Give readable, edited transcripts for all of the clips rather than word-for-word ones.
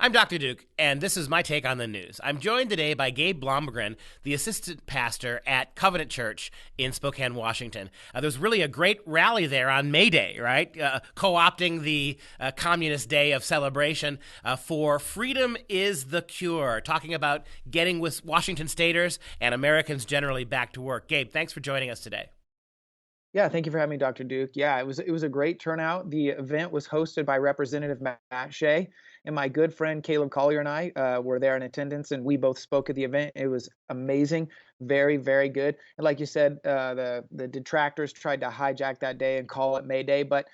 I'm Dr. Duke, and this is my take on the news. I'm joined today by Gabe Blomgren, the assistant pastor at Covenant Church in Spokane, Washington. There's really a great rally there on May Day, right? Co-opting the Communist Day of celebration for Freedom is the Cure, talking about getting with Washington staters and Americans generally back to work. Gabe, thanks for joining us today. Yeah, thank you for having me, Dr. Duke. Yeah, it was a great turnout. The event was hosted by Representative Matt Shea, and my good friend Caleb Collier and I were there in attendance, and we both spoke at the event. It was amazing, very, very good. And like you said, the detractors tried to hijack that day and call it May Day, but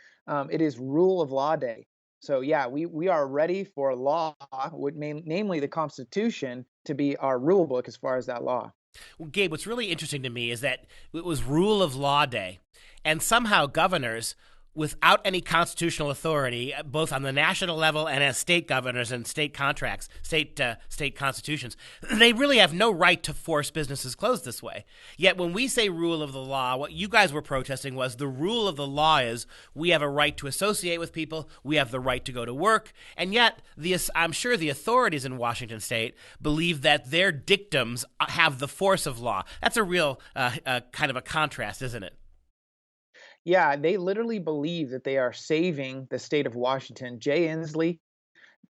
it is Rule of Law Day. So yeah, we are ready for law, namely the Constitution, to be our rule book as far as that law. Well, Gabe, what's really interesting to me is that it was Rule of Law Day, and somehow governors, without any constitutional authority, both on the national level and as state governors and state contracts, state constitutions, they really have no right to force businesses closed this way. Yet when we say rule of the law, what you guys were protesting was the rule of the law is we have a right to associate with people, we have the right to go to work, and yet I'm sure the authorities in Washington state believe that their dictums have the force of law. That's a real kind of a contrast, isn't it? Yeah, they literally believe that they are saving the state of Washington. Jay Inslee,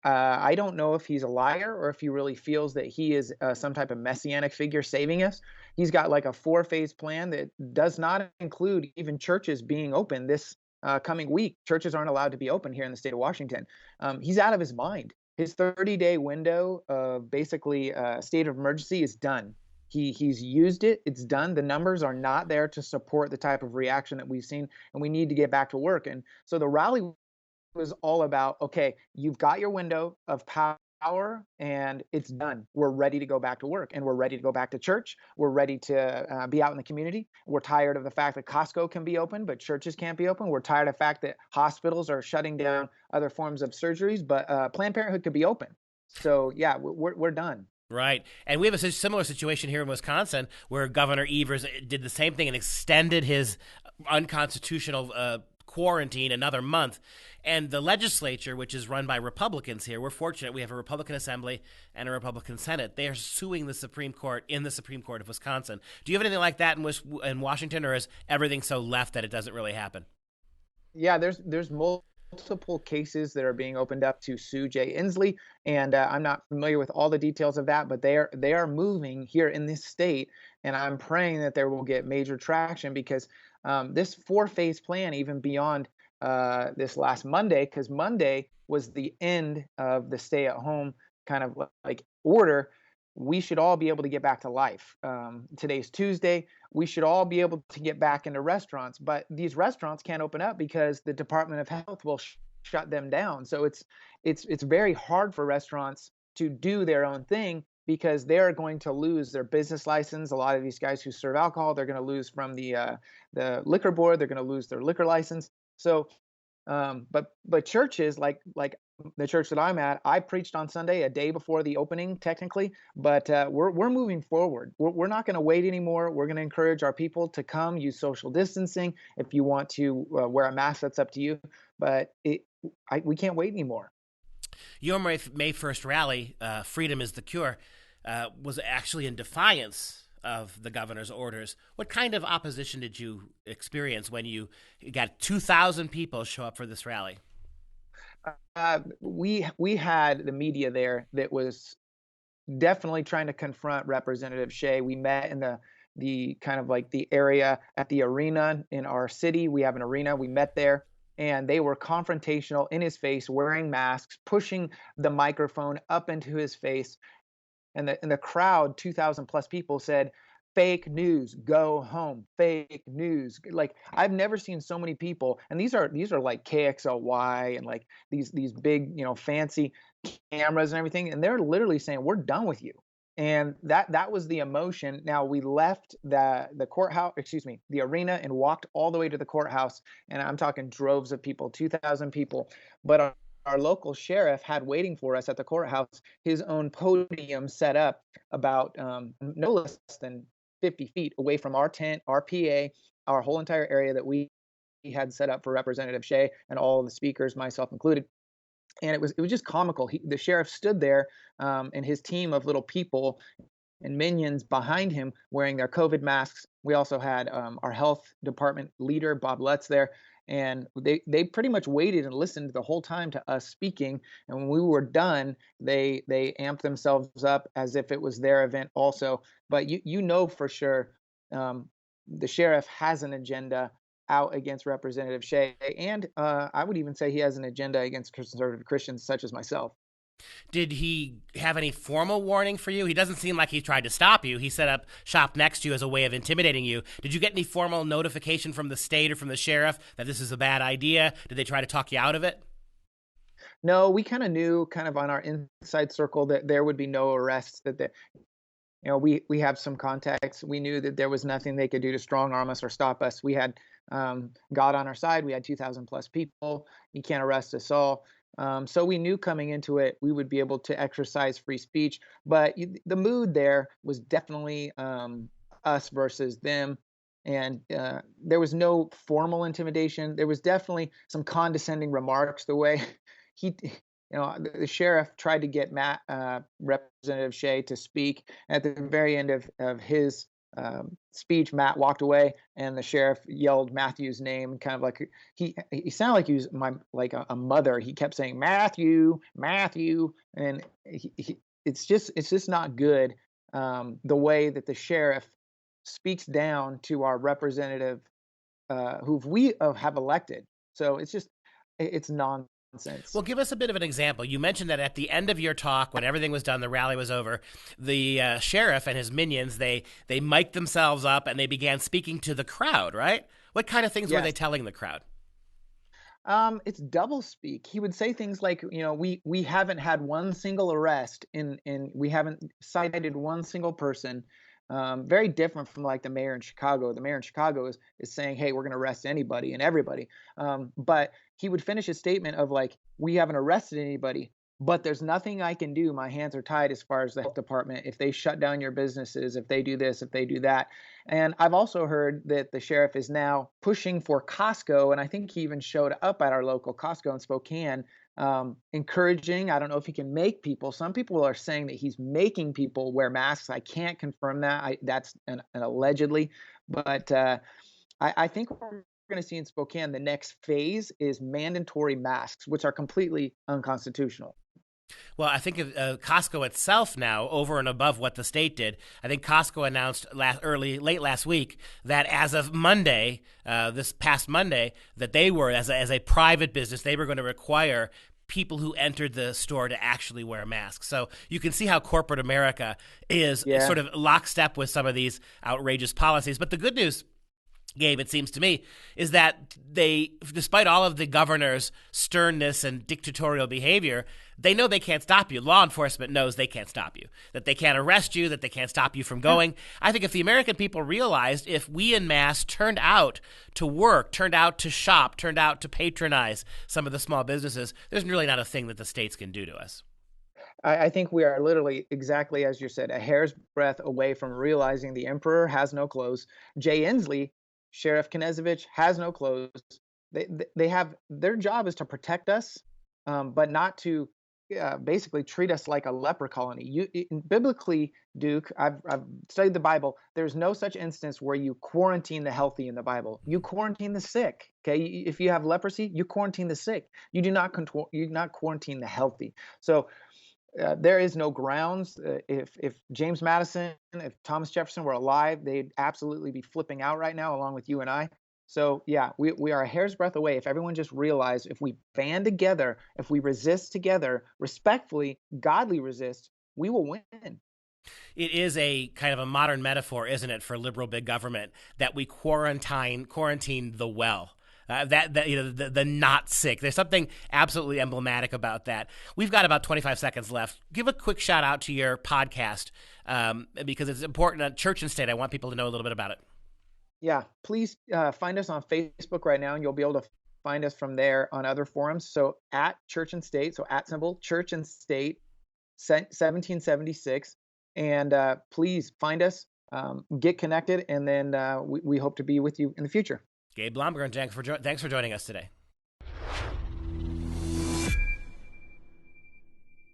I don't know if he's a liar or if he really feels that he is some type of messianic figure saving us. He's got like a four-phase plan that does not include even churches being open this coming week. Churches aren't allowed to be open here in the state of Washington. He's out of his mind. His 30-day window of basically state of emergency is done. He's used it. It's done. The numbers are not there to support the type of reaction that we've seen, and we need to get back to work. And so the rally was all about, okay, you've got your window of power, and it's done. We're ready to go back to work, and we're ready to go back to church. We're ready to be out in the community. We're tired of the fact that Costco can be open, but churches can't be open. We're tired of the fact that hospitals are shutting down other forms of surgeries, but Planned Parenthood could be open. So yeah, we're done. Right. And we have a similar situation here in Wisconsin where Governor Evers did the same thing and extended his unconstitutional quarantine another month. And the legislature, which is run by Republicans here, we're fortunate we have a Republican Assembly and a Republican Senate. They are suing the Supreme Court in the Supreme Court of Wisconsin. Do you have anything like that in Washington, or is everything so left that it doesn't really happen? Yeah, there's multiple cases that are being opened up to sue Jay Inslee, and I'm not familiar with all the details of that, but they are moving here in this state, and I'm praying that they will get major traction because this four-phase plan, even beyond this last Monday, because Monday was the end of the stay-at-home kind of like order. We should all be able to get back to life. Today's Tuesday. We should all be able to get back into restaurants, but these restaurants can't open up because the Department of Health will shut them down. So it's very hard for restaurants to do their own thing because they're going to lose their business license. A lot of these guys who serve alcohol, they're going to lose from the liquor board. They're going to lose their liquor license. So but churches like the church that I'm at, I preached on Sunday a day before the opening, technically, but we're moving forward. We're not going to wait anymore. We're going to encourage our people to come, use social distancing. If you want to wear a mask, that's up to you. But we can't wait anymore. Your May 1st rally, Freedom is the Cure, was actually in defiance of the governor's orders. What kind of opposition did you experience when you got 2,000 people show up for this rally? We had the media there that was definitely trying to confront Representative Shea. We met in the kind of like the area at the arena in our city. We have an arena. We met there, and they were confrontational in his face, wearing masks, pushing the microphone up into his face. And the crowd, 2,000 plus people, said, "Fake news, go home. Fake news." Like, I've never seen so many people, and these are like KXLY and like these big, fancy cameras and everything, and they're literally saying, "We're done with you." And that was the emotion. Now we left the courthouse, excuse me, the arena, and walked all the way to the courthouse, and I'm talking droves of people, 2,000 people. But our local sheriff had waiting for us at the courthouse his own podium set up about no less than 50 feet away from our tent, our PA, our whole entire area that we had set up for Representative Shea and all of the speakers, myself included. and it was just comical. The sheriff stood there, and his team of little people and minions behind him wearing their COVID masks. We also had our health department leader, Bob Lutz, there. And they pretty much waited and listened the whole time to us speaking. And when we were done, they amped themselves up as if it was their event also. But you know for sure, the sheriff has an agenda out against Representative Shea. And I would even say he has an agenda against conservative Christians such as myself. Did he have any formal warning for you? He doesn't seem like he tried to stop you. He set up shop next to you as a way of intimidating you. Did you get any formal notification from the state or from the sheriff that this is a bad idea? Did they try to talk you out of it? No, we kind of knew, kind of on our inside circle, that there would be no arrests. We have some contacts. We knew that there was nothing they could do to strong arm us or stop us. We had God on our side. We had 2,000 plus people. You can't arrest us all. So we knew coming into it, we would be able to exercise free speech. But the mood there was definitely us versus them. And there was no formal intimidation. There was definitely some condescending remarks. The way the sheriff tried to get Representative Shea to speak. At the very end of his speech, Matt walked away, and the sheriff yelled Matthew's name, kind of like he sounded like he was a mother. He kept saying Matthew, Matthew, and it's just not good, the way that the sheriff speaks down to our representative, who we have elected. So it's nonsense. Well, give us a bit of an example. You mentioned that at the end of your talk, when everything was done, the rally was over, the sheriff and his minions, they mic'd themselves up and they began speaking to the crowd, right? What kind of things were they telling the crowd? It's double speak. He would say things like, we haven't had one single arrest we haven't cited one single person. Very different from like the mayor in Chicago. The mayor in Chicago is saying, hey, we're going to arrest anybody and everybody. But he would finish his statement of like, we haven't arrested anybody, but there's nothing I can do. My hands are tied as far as the health department. If they shut down your businesses, if they do this, if they do that. And I've also heard that the sheriff is now pushing for Costco. And I think he even showed up at our local Costco in Spokane, encouraging. I don't know if he can make people. Some people are saying that he's making people wear masks. I can't confirm that. That's an allegedly, but I think we're going to see in Spokane the next phase is mandatory masks, which are completely unconstitutional. Well, I think Costco itself now, over and above what the state did, I think Costco announced late last week that as of Monday, this past Monday, that they were, as a private business, they were going to require people who entered the store to actually wear masks. So you can see how corporate America is sort of lockstep with some of these outrageous policies. But the good news, Gabe, it seems to me, is that they, despite all of the governor's sternness and dictatorial behavior, they know they can't stop you. Law enforcement knows they can't stop you, that they can't arrest you, that they can't stop you from going. I think if the American people realized, if we en masse turned out to work, turned out to shop, turned out to patronize some of the small businesses, there's really not a thing that the states can do to us. I think we are literally, exactly as you said, a hair's breadth away from realizing the emperor has no clothes. Jay Inslee, Sheriff Knezevich, has no clothes. They have, their job is to protect us, but not to basically treat us like a leper colony. Biblically, Duke, I've studied the Bible. There's no such instance where you quarantine the healthy in the Bible. You quarantine the sick. Okay, if you have leprosy, you quarantine the sick. You do not quarantine the healthy. So there is no grounds. If James Madison, if Thomas Jefferson were alive, they'd absolutely be flipping out right now, along with you and I. So yeah, we are a hair's breadth away. If everyone just realized, if we band together, if we resist together, respectfully, godly resist, we will win. It is a kind of a modern metaphor, isn't it, for liberal big government, that we quarantine the well. The not sick. There's something absolutely emblematic about that. We've got about 25 seconds left. Give a quick shout out to your podcast, because it's important at Church and State. I want people to know a little bit about it. Yeah, please find us on Facebook right now, and you'll be able to find us from there on other forums. So at Church and State, so at symbol Church and State 1776, and please find us, get connected, and then we hope to be with you in the future. Gabe Blomgren, thanks for joining us today.